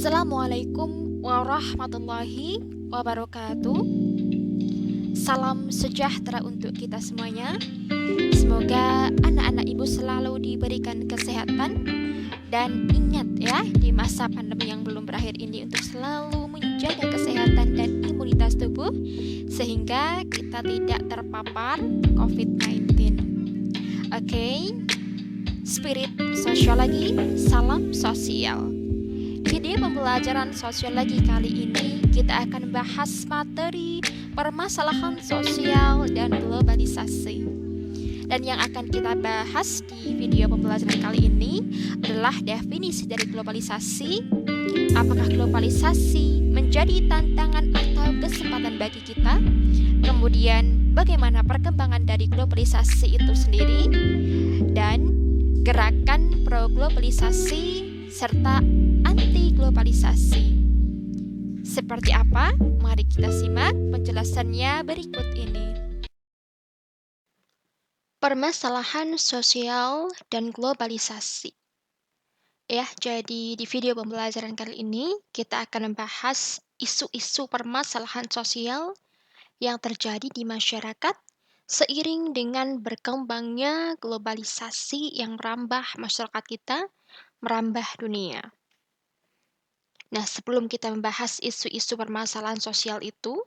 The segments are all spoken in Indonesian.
Assalamualaikum warahmatullahi wabarakatuh. Salam sejahtera untuk kita semuanya. Semoga anak-anak ibu selalu diberikan kesehatan. Dan ingat ya, di masa pandemi yang belum berakhir ini untuk selalu menjaga kesehatan dan imunitas tubuh sehingga kita tidak terpapar COVID-19. Oke, Spirit Sosiologi, salam sosial. Video pembelajaran sosiologi kali ini kita akan bahas materi permasalahan sosial dan globalisasi. Dan yang akan kita bahas di video pembelajaran kali ini adalah definisi dari globalisasi. Apakah globalisasi menjadi tantangan atau kesempatan bagi kita? Kemudian bagaimana perkembangan dari globalisasi itu sendiri? Dan gerakan pro-globalisasi serta anti-globalisasi. Seperti apa? Mari kita simak penjelasannya berikut ini. Permasalahan sosial dan globalisasi. Ya, jadi di video pembelajaran kali ini kita akan membahas isu-isu permasalahan sosial yang terjadi di masyarakat seiring dengan berkembangnya globalisasi yang merambah masyarakat kita, merambah dunia. Nah, sebelum kita membahas isu-isu permasalahan sosial itu,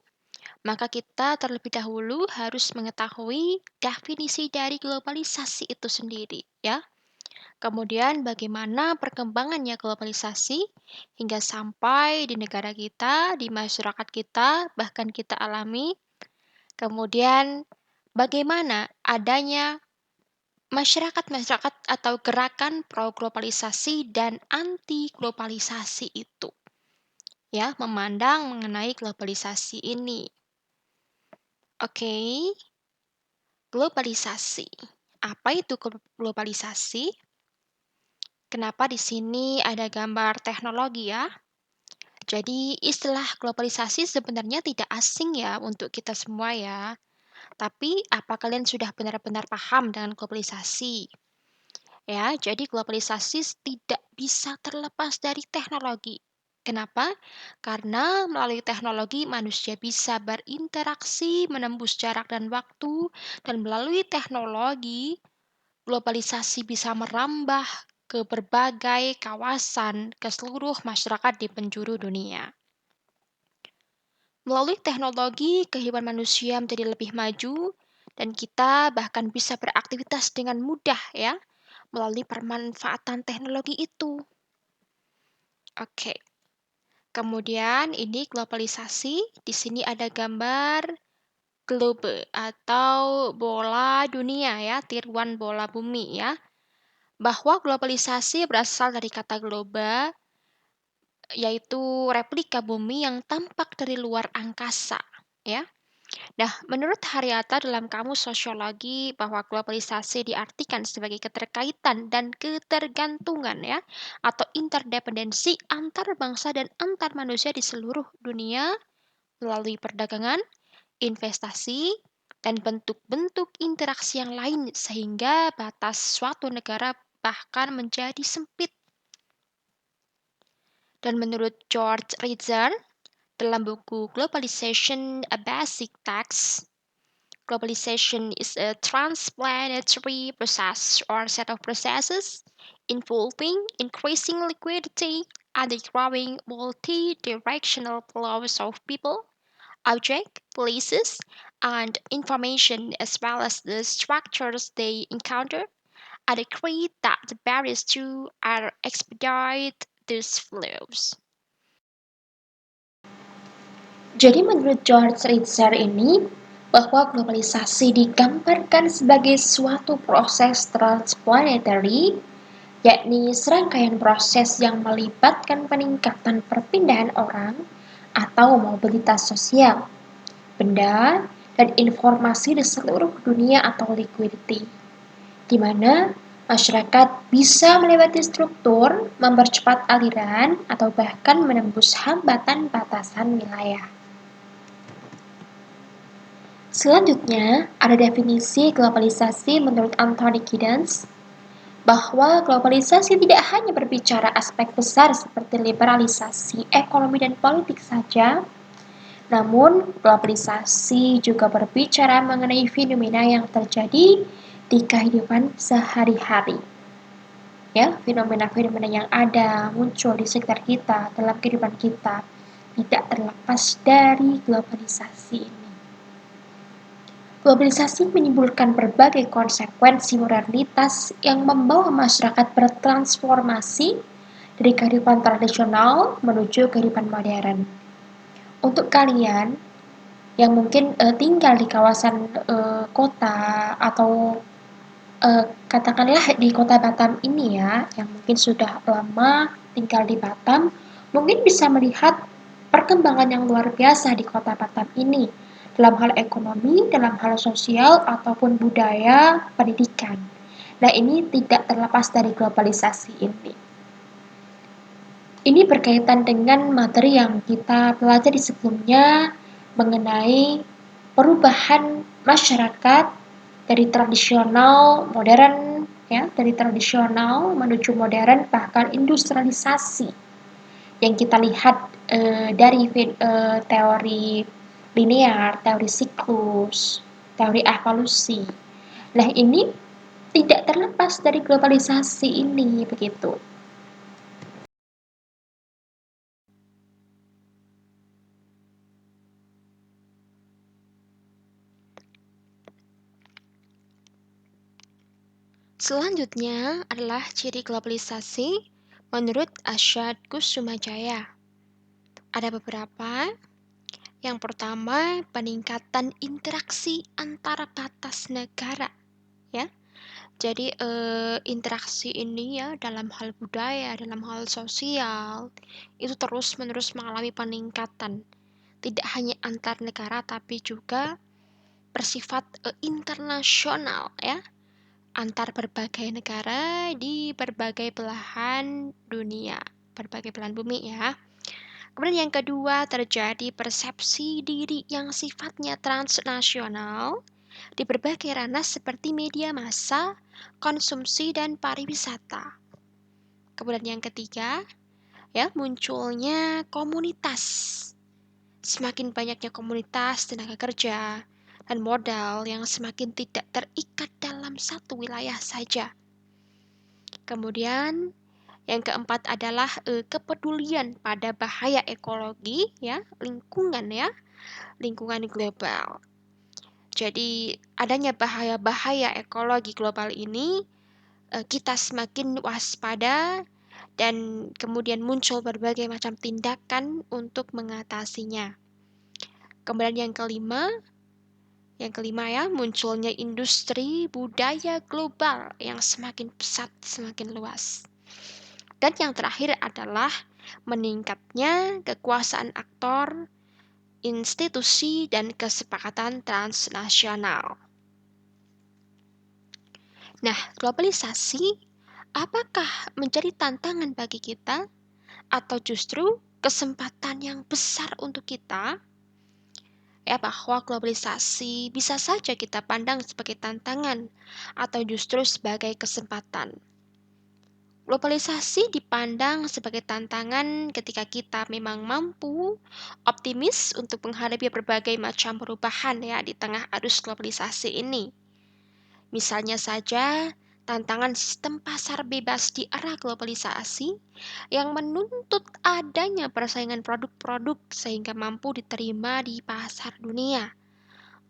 maka kita terlebih dahulu harus mengetahui definisi dari globalisasi itu sendiri, ya. Kemudian bagaimana perkembangannya globalisasi hingga sampai di negara kita, di masyarakat kita, bahkan kita alami. Kemudian bagaimana adanya masyarakat-masyarakat atau gerakan pro-globalisasi dan anti-globalisasi itu. Ya, memandang mengenai globalisasi ini. Oke. Globalisasi. Apa itu globalisasi? Kenapa di sini ada gambar teknologi ya? Jadi istilah globalisasi sebenarnya tidak asing ya untuk kita semua ya. Tapi apa kalian sudah benar-benar paham dengan globalisasi? Ya, jadi globalisasi tidak bisa terlepas dari teknologi. Kenapa? Karena melalui teknologi manusia bisa berinteraksi, menembus jarak dan waktu, dan melalui teknologi, globalisasi bisa merambah ke berbagai kawasan, ke seluruh masyarakat di penjuru dunia. Melalui teknologi, kehidupan manusia menjadi lebih maju, dan kita bahkan bisa beraktivitas dengan mudah ya, melalui pemanfaatan teknologi itu. Oke. Kemudian ini globalisasi, di sini ada gambar globe atau bola dunia ya, tiruan bola bumi ya. Bahwa globalisasi berasal dari kata globa, yaitu replika bumi yang tampak dari luar angkasa ya. Nah, menurut Haryata dalam Kamus Sosiologi bahwa globalisasi diartikan sebagai keterkaitan dan ketergantungan ya atau interdependensi antar bangsa dan antar manusia di seluruh dunia melalui perdagangan, investasi, dan bentuk-bentuk interaksi yang lain sehingga batas suatu negara bahkan menjadi sempit. Dan menurut George Ritzer dalam buku Globalization: A Basic Text, globalization is a transplanetary process or set of processes involving increasing liquidity and the growing multi-directional flows of people, objects, places, and information as well as the structures they encounter, and agree that the barriers to are expedite these flows. Jadi menurut George Ritzer ini, bahwa globalisasi digambarkan sebagai suatu proses transplanetary, yakni serangkaian proses yang melibatkan peningkatan perpindahan orang atau mobilitas sosial, benda, dan informasi di seluruh dunia atau liquidity, di mana masyarakat bisa melewati struktur, mempercepat aliran, atau bahkan menembus hambatan batasan wilayah. Selanjutnya, ada definisi globalisasi menurut Anthony Giddens. bahwa globalisasi tidak hanya berbicara aspek besar seperti liberalisasi ekonomi dan politik saja, namun globalisasi juga berbicara mengenai fenomena yang terjadi di kehidupan sehari-hari. Ya, fenomena-fenomena yang ada muncul di sekitar kita, dalam kehidupan kita, tidak terlepas dari globalisasi ini. Globalisasi menimbulkan berbagai konsekuensi modernitas yang membawa masyarakat bertransformasi dari kehidupan tradisional menuju kehidupan modern. Untuk kalian yang mungkin tinggal di kawasan kota atau katakanlah di kota Batam ini ya, yang mungkin sudah lama tinggal di Batam, mungkin bisa melihat perkembangan yang luar biasa di kota Batam ini dalam hal ekonomi, dalam hal sosial ataupun budaya, pendidikan. Nah, ini tidak terlepas dari globalisasi ini. Ini berkaitan dengan materi yang kita pelajari sebelumnya mengenai perubahan masyarakat dari tradisional modern ya, dari tradisional menuju modern bahkan industrialisasi yang kita lihat dari teori linear, teori siklus, teori evolusi. Nah, ini tidak terlepas dari globalisasi ini begitu. Selanjutnya adalah ciri globalisasi menurut Arsyad Kusumajaya. Ada beberapa. Yang pertama, peningkatan interaksi antara batas negara, ya. Jadi interaksi ini ya dalam hal budaya, dalam hal sosial itu terus-menerus mengalami peningkatan. Tidak hanya antar negara tapi juga bersifat internasional ya, antar berbagai negara di berbagai belahan dunia, berbagai belahan bumi ya. Kemudian yang kedua, terjadi persepsi diri yang sifatnya transnasional di berbagai ranah seperti media massa, konsumsi, dan pariwisata. Kemudian yang ketiga, ya munculnya komunitas. Semakin banyaknya komunitas tenaga kerja dan modal yang semakin tidak terikat dalam satu wilayah saja. Kemudian yang keempat adalah kepedulian pada bahaya ekologi, ya, lingkungan ya, lingkungan global. Jadi adanya bahaya-bahaya ekologi global ini kita semakin waspada dan kemudian muncul berbagai macam tindakan untuk mengatasinya. Kemudian yang kelima ya, munculnya industri budaya global yang semakin pesat, semakin luas. Dan yang terakhir adalah meningkatnya kekuasaan aktor, institusi, dan kesepakatan transnasional. Nah, globalisasi apakah menjadi tantangan bagi kita atau justru kesempatan yang besar untuk kita? Ya, bahwa globalisasi bisa saja kita pandang sebagai tantangan atau justru sebagai kesempatan. Globalisasi dipandang sebagai tantangan ketika kita memang mampu optimis untuk menghadapi berbagai macam perubahan ya di tengah arus globalisasi ini. Misalnya saja tantangan sistem pasar bebas di era globalisasi yang menuntut adanya persaingan produk-produk sehingga mampu diterima di pasar dunia.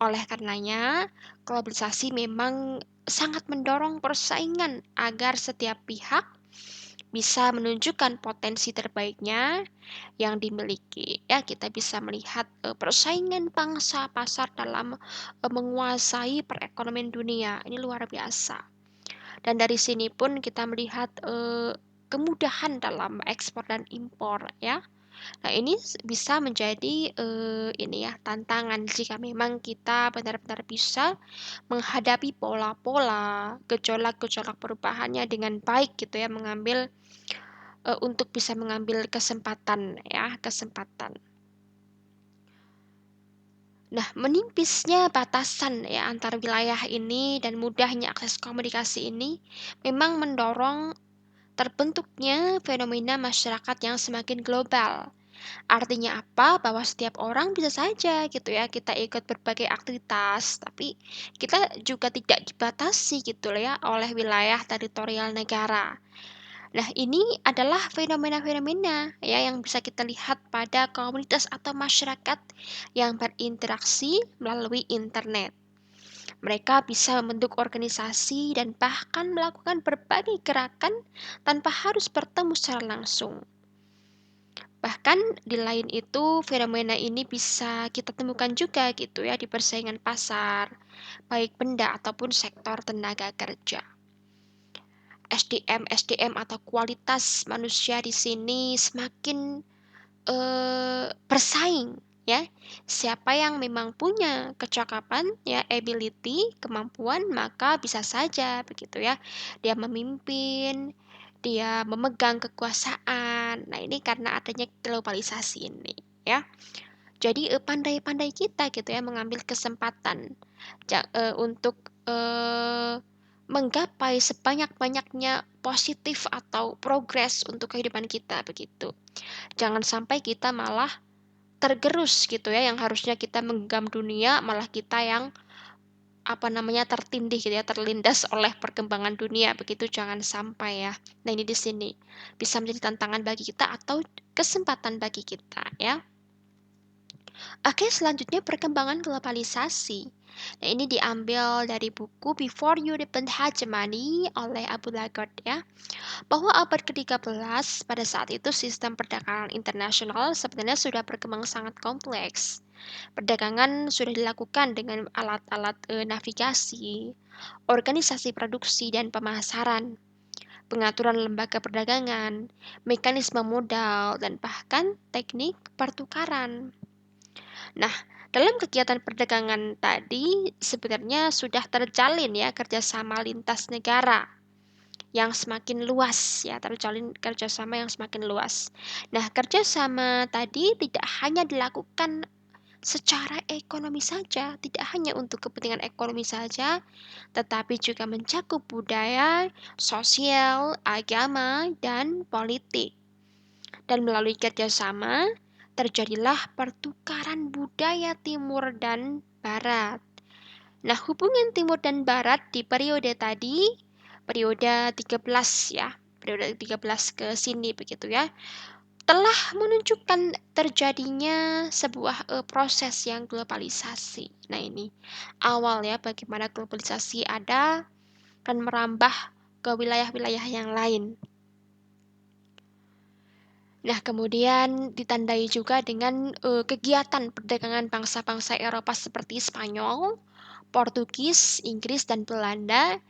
Oleh karenanya, globalisasi memang sangat mendorong persaingan agar setiap pihak bisa menunjukkan potensi terbaiknya yang dimiliki. Ya, kita bisa melihat persaingan pangsa pasar dalam menguasai perekonomian dunia. Ini luar biasa. Dan dari sini pun kita melihat kemudahan dalam ekspor dan impor ya. Nah, ini bisa menjadi ini ya tantangan jika memang kita benar-benar bisa menghadapi pola-pola, gejolak-gejolak perubahannya dengan baik gitu ya, untuk bisa mengambil kesempatan ya, kesempatan. Nah, menipisnya batasan ya antar wilayah ini dan mudahnya akses komunikasi ini memang mendorong terbentuknya fenomena masyarakat yang semakin global. Artinya apa? Bahwa setiap orang bisa saja gitu ya kita ikut berbagai aktivitas, tapi kita juga tidak dibatasi gitu loh ya oleh wilayah teritorial negara. Nah, ini adalah fenomena-fenomena ya yang bisa kita lihat pada komunitas atau masyarakat yang berinteraksi melalui internet. Mereka bisa membentuk organisasi dan bahkan melakukan berbagai gerakan tanpa harus bertemu secara langsung. Bahkan di lain itu, fenomena ini bisa kita temukan juga gitu ya di persaingan pasar, baik benda ataupun sektor tenaga kerja. SDM atau kualitas manusia di sini semakin bersaing ya. Siapa yang memang punya kecakapan ya, ability, kemampuan, maka bisa saja begitu ya. Dia memimpin, dia memegang kekuasaan. Nah, ini karena adanya globalisasi ini ya. Jadi pandai-pandai kita gitu ya mengambil kesempatan untuk menggapai sebanyak-banyaknya positif atau progres untuk kehidupan kita begitu. Jangan sampai kita malah tergerus gitu ya, yang harusnya kita menggenggam dunia, malah kita yang, apa namanya, tertindih gitu ya, terlindas oleh perkembangan dunia, begitu jangan sampai ya. Nah, ini di sini, bisa menjadi tantangan bagi kita atau kesempatan bagi kita ya. Oke, selanjutnya perkembangan globalisasi. Nah, ini diambil dari buku Before European Hegemony oleh Abu Lagarde ya. Bahwa abad ke-13 pada saat itu sistem perdagangan internasional sebenarnya sudah berkembang sangat kompleks. Perdagangan sudah dilakukan dengan alat-alat navigasi, organisasi produksi dan pemasaran, pengaturan lembaga perdagangan, mekanisme modal, dan bahkan teknik pertukaran. Nah, dalam kegiatan perdagangan tadi sebenarnya sudah terjalin ya kerjasama lintas negara yang semakin luas ya, terjalin kerjasama yang semakin luas. Nah, kerjasama tadi tidak hanya dilakukan secara ekonomi saja, tidak hanya untuk kepentingan ekonomi saja, tetapi juga mencakup budaya, sosial, agama, dan politik. Dan melalui kerjasama, terjadilah pertukaran budaya timur dan barat. Nah, hubungan timur dan barat di periode tadi, periode 13 ya, periode 13 ke sini begitu ya, telah menunjukkan terjadinya sebuah proses yang globalisasi. Nah, ini awal ya bagaimana globalisasi ada dan merambah ke wilayah-wilayah yang lain. Nah, kemudian ditandai juga dengan kegiatan perdagangan bangsa-bangsa Eropa seperti Spanyol, Portugis, Inggris, dan Belanda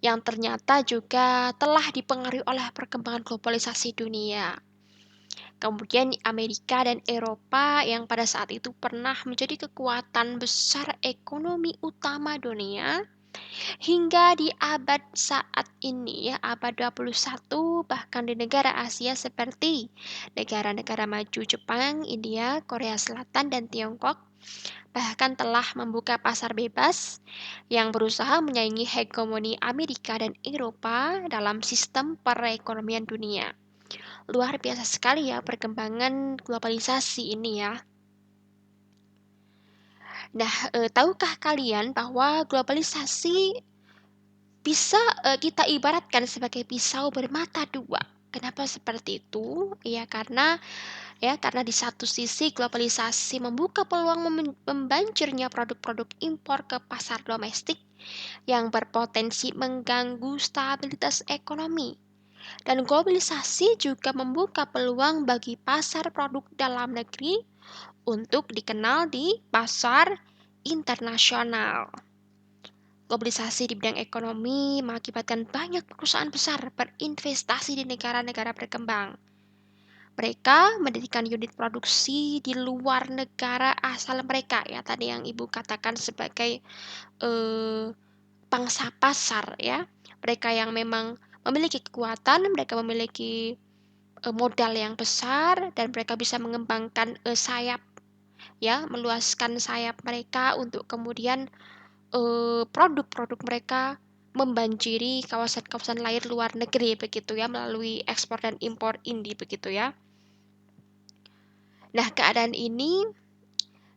yang ternyata juga telah dipengaruhi oleh perkembangan globalisasi dunia. Kemudian Amerika dan Eropa yang pada saat itu pernah menjadi kekuatan besar ekonomi utama dunia hingga di abad saat ini ya, abad 21 bahkan di negara Asia seperti negara-negara maju Jepang, India, Korea Selatan, dan Tiongkok bahkan telah membuka pasar bebas yang berusaha menyaingi hegemoni Amerika dan Eropa dalam sistem perekonomian dunia. Luar biasa sekali ya perkembangan globalisasi ini ya. Nah, tahukah kalian bahwa globalisasi bisa kita ibaratkan sebagai pisau bermata dua? Kenapa seperti itu? Ya karena di satu sisi globalisasi membuka peluang membanjirnya produk-produk impor ke pasar domestik yang berpotensi mengganggu stabilitas ekonomi. Dan globalisasi juga membuka peluang bagi pasar produk dalam negeri untuk dikenal di pasar internasional. Globalisasi di bidang ekonomi mengakibatkan banyak perusahaan besar berinvestasi di negara-negara berkembang. Mereka mendirikan unit produksi di luar negara asal mereka ya tadi yang Ibu katakan sebagai eh, pangsa pasar ya. Mereka yang memang memiliki kekuatan, mereka memiliki modal yang besar dan mereka bisa mengembangkan sayap ya, meluaskan sayap mereka untuk kemudian produk-produk mereka membanjiri kawasan-kawasan lain luar negeri begitu ya, melalui ekspor dan impor ini begitu ya. Nah, keadaan ini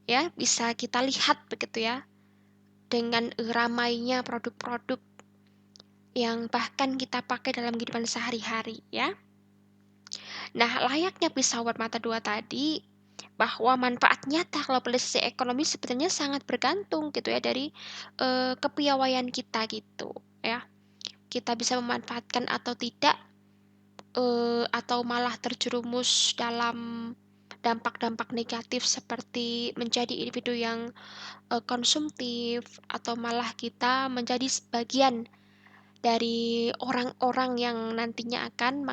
ya bisa kita lihat begitu ya, dengan ramainya produk-produk yang bahkan kita pakai dalam kehidupan sehari-hari ya. Nah, layaknya pisau bermata dua tadi, bahwa manfaat nyata globalisasi ekonomi sebenarnya sangat bergantung gitu ya dari kepiawaian kita gitu ya. Kita bisa memanfaatkan atau tidak, atau malah terjerumus dalam dampak-dampak negatif seperti menjadi individu yang konsumtif, atau malah kita menjadi sebagian dari orang-orang yang nantinya akan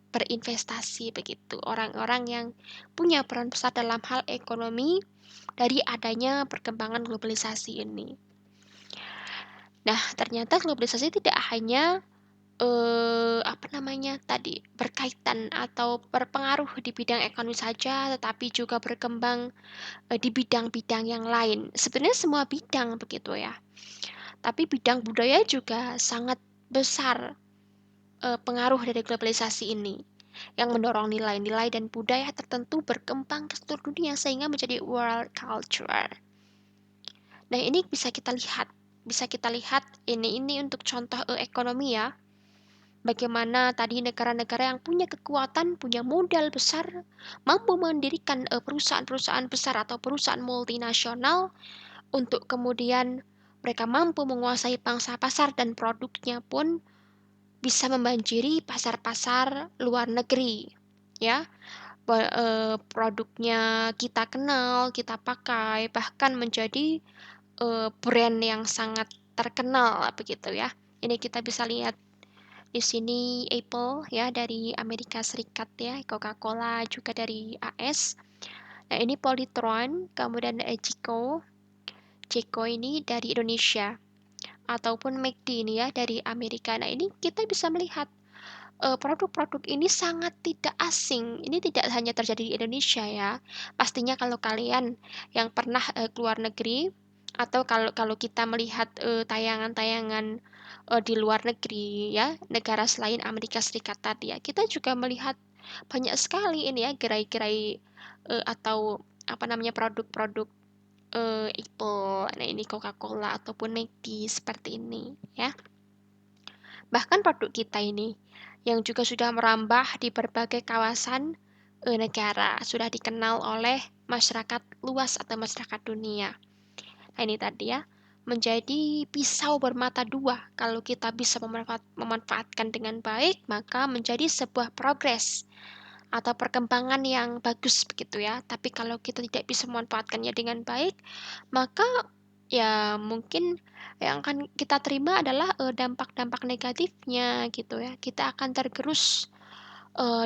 berinvestasi begitu. Orang-orang yang punya peran besar dalam hal ekonomi dari adanya perkembangan globalisasi ini. Nah, ternyata globalisasi tidak hanya berkaitan atau berpengaruh di bidang ekonomi saja, tetapi juga berkembang di bidang-bidang yang lain. Sebenarnya semua bidang begitu ya. Tapi bidang budaya juga sangat besar pengaruh dari globalisasi ini, yang mendorong nilai-nilai dan budaya tertentu berkembang ke seluruh dunia sehingga menjadi world culture. Nah, ini bisa kita lihat ini untuk contoh ekonomi ya. Bagaimana tadi negara-negara yang punya kekuatan, punya modal besar, mampu mendirikan perusahaan-perusahaan besar atau perusahaan multinasional untuk kemudian mereka mampu menguasai pangsa pasar dan produknya pun bisa membanjiri pasar-pasar luar negeri. Ya, produknya kita kenal, kita pakai, bahkan menjadi brand yang sangat terkenal begitu ya. Ini kita bisa lihat di sini Apple ya dari Amerika Serikat ya, Coca-Cola juga dari AS. Nah, ini Polytron, kemudian Jeko ini dari Indonesia ataupun McD ini ya dari Amerika. Nah, ini kita bisa melihat produk-produk ini sangat tidak asing. Ini tidak hanya terjadi di Indonesia ya. Pastinya kalau kalian yang pernah keluar negeri atau kalau kalau kita melihat tayangan-tayangan di luar negeri ya, negara selain Amerika Serikat tadi ya, kita juga melihat banyak sekali ini ya gerai-gerai atau apa namanya produk-produk Apple, nah ini Coca-Cola ataupun McD seperti ini ya. Bahkan produk kita ini yang juga sudah merambah di berbagai kawasan negara, sudah dikenal oleh masyarakat luas atau masyarakat dunia. Nah, ini tadi ya, menjadi pisau bermata dua. Kalau kita bisa memanfaatkan dengan baik, maka menjadi sebuah progres atau perkembangan yang bagus begitu ya. Tapi kalau kita tidak bisa memanfaatkannya dengan baik, maka ya mungkin yang akan kita terima adalah dampak-dampak negatifnya gitu ya. Kita akan tergerus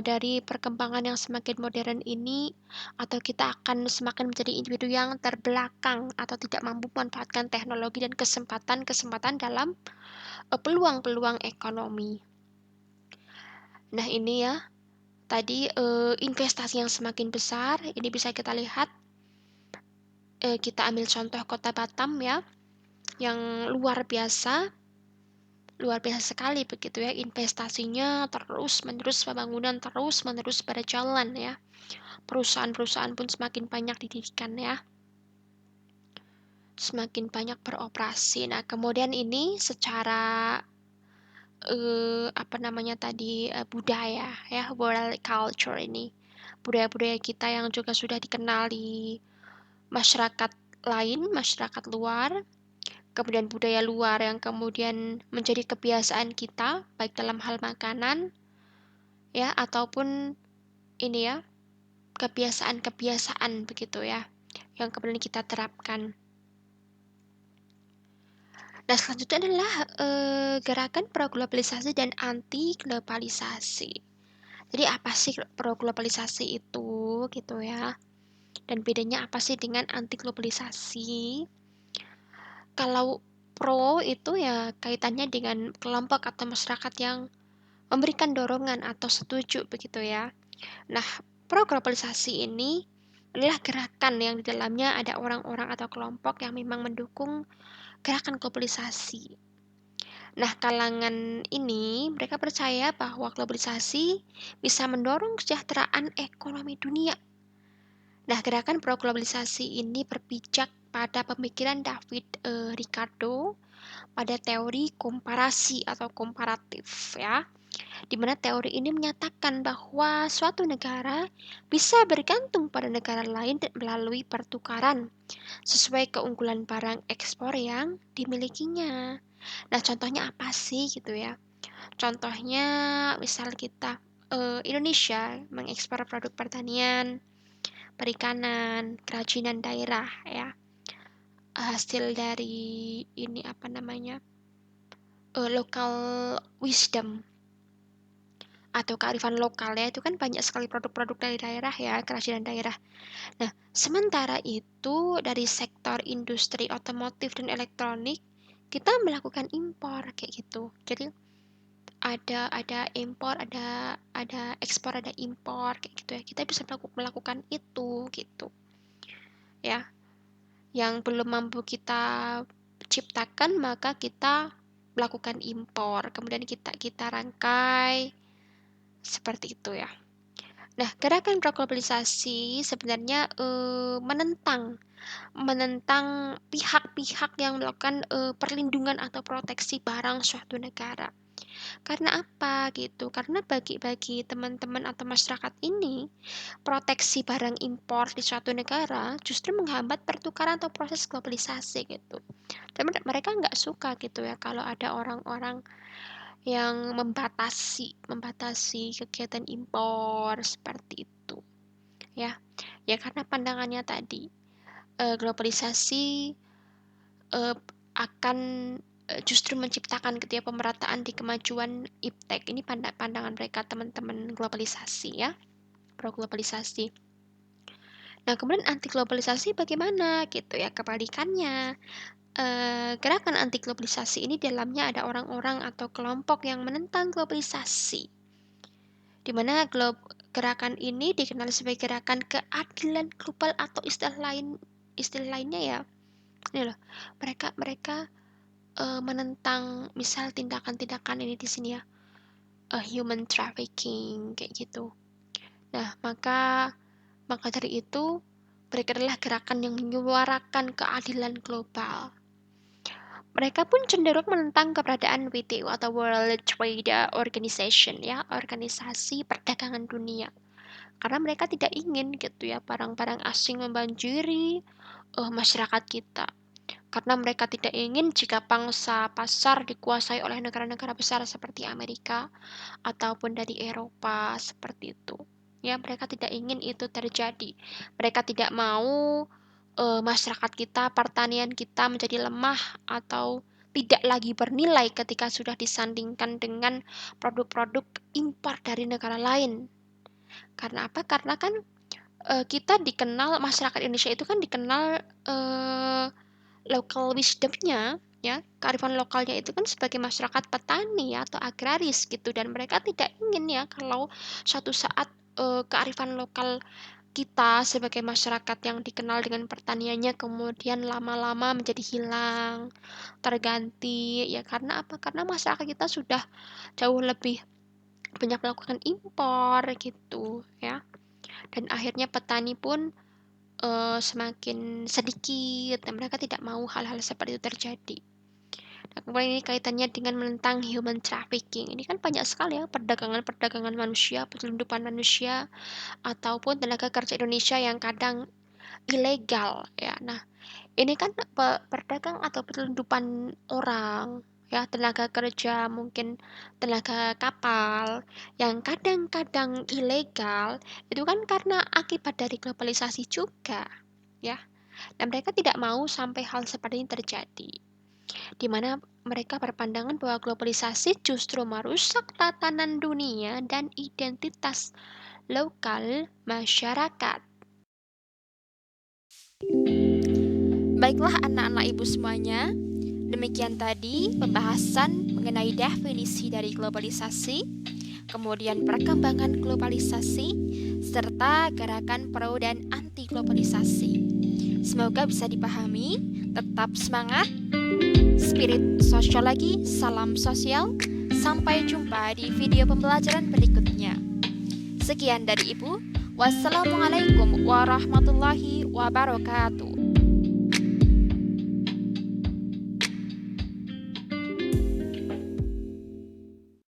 dari perkembangan yang semakin modern ini, atau kita akan semakin menjadi individu yang terbelakang atau tidak mampu memanfaatkan teknologi dan kesempatan-kesempatan dalam peluang-peluang ekonomi. Nah, ini ya, tadi investasi yang semakin besar, ini bisa kita lihat, kita ambil contoh kota Batam ya, yang luar biasa sekali begitu ya, investasinya terus-menerus, pembangunan terus-menerus pada jalan ya. Perusahaan-perusahaan pun semakin banyak didirikan ya, semakin banyak beroperasi. Nah, kemudian ini secara budaya ya, world culture ini. Budaya-budaya kita yang juga sudah dikenal di masyarakat lain, masyarakat luar, kemudian budaya luar yang kemudian menjadi kebiasaan kita, baik dalam hal makanan, ya, ataupun ini ya, kebiasaan-kebiasaan begitu ya, yang kemudian kita terapkan. Nah, selanjutnya adalah gerakan pro-globalisasi dan anti-globalisasi. Jadi apa sih pro-globalisasi itu gitu ya? Dan bedanya apa sih dengan anti-globalisasi? Kalau pro itu ya kaitannya dengan kelompok atau masyarakat yang memberikan dorongan atau setuju begitu ya. Nah, pro-globalisasi ini adalah gerakan yang di dalamnya ada orang-orang atau kelompok yang memang mendukung gerakan globalisasi. Nah, kalangan ini mereka percaya bahwa globalisasi bisa mendorong kesejahteraan ekonomi dunia. Nah, gerakan pro-globalisasi ini berpijak pada pemikiran David Ricardo pada teori komparasi atau komparatif ya, di mana teori ini menyatakan bahwa suatu negara bisa bergantung pada negara lain melalui pertukaran sesuai keunggulan barang ekspor yang dimilikinya. Nah, contohnya apa sih gitu ya? Contohnya misal kita Indonesia mengekspor produk pertanian, perikanan, kerajinan daerah ya. Hasil dari ini apa namanya? Local wisdom atau kearifan lokal ya, itu kan banyak sekali produk-produk dari daerah ya, kerajinan daerah. Nah, sementara itu dari sektor industri otomotif dan elektronik kita melakukan impor kayak gitu. Jadi ada impor, ada ekspor, ada impor kayak gitu ya. Kita bisa melakukan itu gitu ya. Yang belum mampu kita ciptakan maka kita melakukan impor. Kemudian kita rangkai seperti itu ya. Nah, gerakan pro-globalisasi sebenarnya menentang menentang pihak-pihak yang melakukan perlindungan atau proteksi barang suatu negara. Karena apa gitu? Karena bagi teman-teman atau masyarakat ini, proteksi barang impor di suatu negara justru menghambat pertukaran atau proses globalisasi gitu. Dan mereka nggak suka gitu ya kalau ada orang-orang yang membatasi kegiatan impor seperti itu ya. Ya karena pandangannya tadi globalisasi eh, akan justru menciptakan gitu ya pemerataan di kemajuan iptek. Ini pandangan mereka teman-teman globalisasi ya, pro globalisasi. Nah, kemudian anti globalisasi bagaimana gitu ya, kebalikannya. Gerakan anti globalisasi ini dalamnya ada orang-orang atau kelompok yang menentang globalisasi, di mana gerakan ini dikenal sebagai gerakan keadilan global atau istilah lainnya ya. Ini loh, mereka mereka menentang misal tindakan-tindakan ini di sini ya, human trafficking kayak gitu. Nah, maka dari itu mereka adalah gerakan yang menyuarakan keadilan global. Mereka pun cenderung menentang keberadaan WTO atau World Trade Organization ya, organisasi perdagangan dunia. Karena mereka tidak ingin gitu ya barang-barang asing membanjiri masyarakat kita. Karena mereka tidak ingin jika pangsa pasar dikuasai oleh negara-negara besar seperti Amerika ataupun dari Eropa seperti itu. Ya, mereka tidak ingin itu terjadi. Mereka tidak mau masyarakat kita, pertanian kita menjadi lemah atau tidak lagi bernilai ketika sudah disandingkan dengan produk-produk impor dari negara lain. Karena apa? Karena kan kita dikenal masyarakat Indonesia itu kan dikenal local wisdomnya ya, kearifan lokalnya itu kan sebagai masyarakat petani ya, atau agraris gitu, dan mereka tidak ingin ya kalau suatu saat kearifan lokal kita sebagai masyarakat yang dikenal dengan pertaniannya kemudian lama-lama menjadi hilang, terganti ya, karena apa? Karena masyarakat kita sudah jauh lebih banyak melakukan impor gitu ya, dan akhirnya petani pun semakin sedikit dan mereka tidak mau hal-hal seperti itu terjadi. Nah, kemudian ini kaitannya dengan menentang human trafficking. Ini kan banyak sekali ya perdagangan-perdagangan manusia, penyelundupan manusia, ataupun tenaga kerja Indonesia yang kadang ilegal ya. Nah, ini kan perdagang atau penyelundupan orang ya, tenaga kerja mungkin tenaga kapal yang kadang-kadang ilegal itu kan karena akibat dari globalisasi juga ya, dan mereka tidak mau sampai hal seperti ini terjadi, di mana mereka berpandangan bahwa globalisasi justru merusak tatanan dunia dan identitas lokal masyarakat. Baiklah anak-anak ibu semuanya, demikian tadi pembahasan mengenai definisi dari globalisasi. kemudian perkembangan globalisasi, serta gerakan pro dan anti globalisasi. Semoga bisa dipahami, tetap semangat, spirit sosiologi, salam sosial, sampai jumpa di video pembelajaran berikutnya. Sekian dari Ibu, wassalamualaikum warahmatullahi wabarakatuh.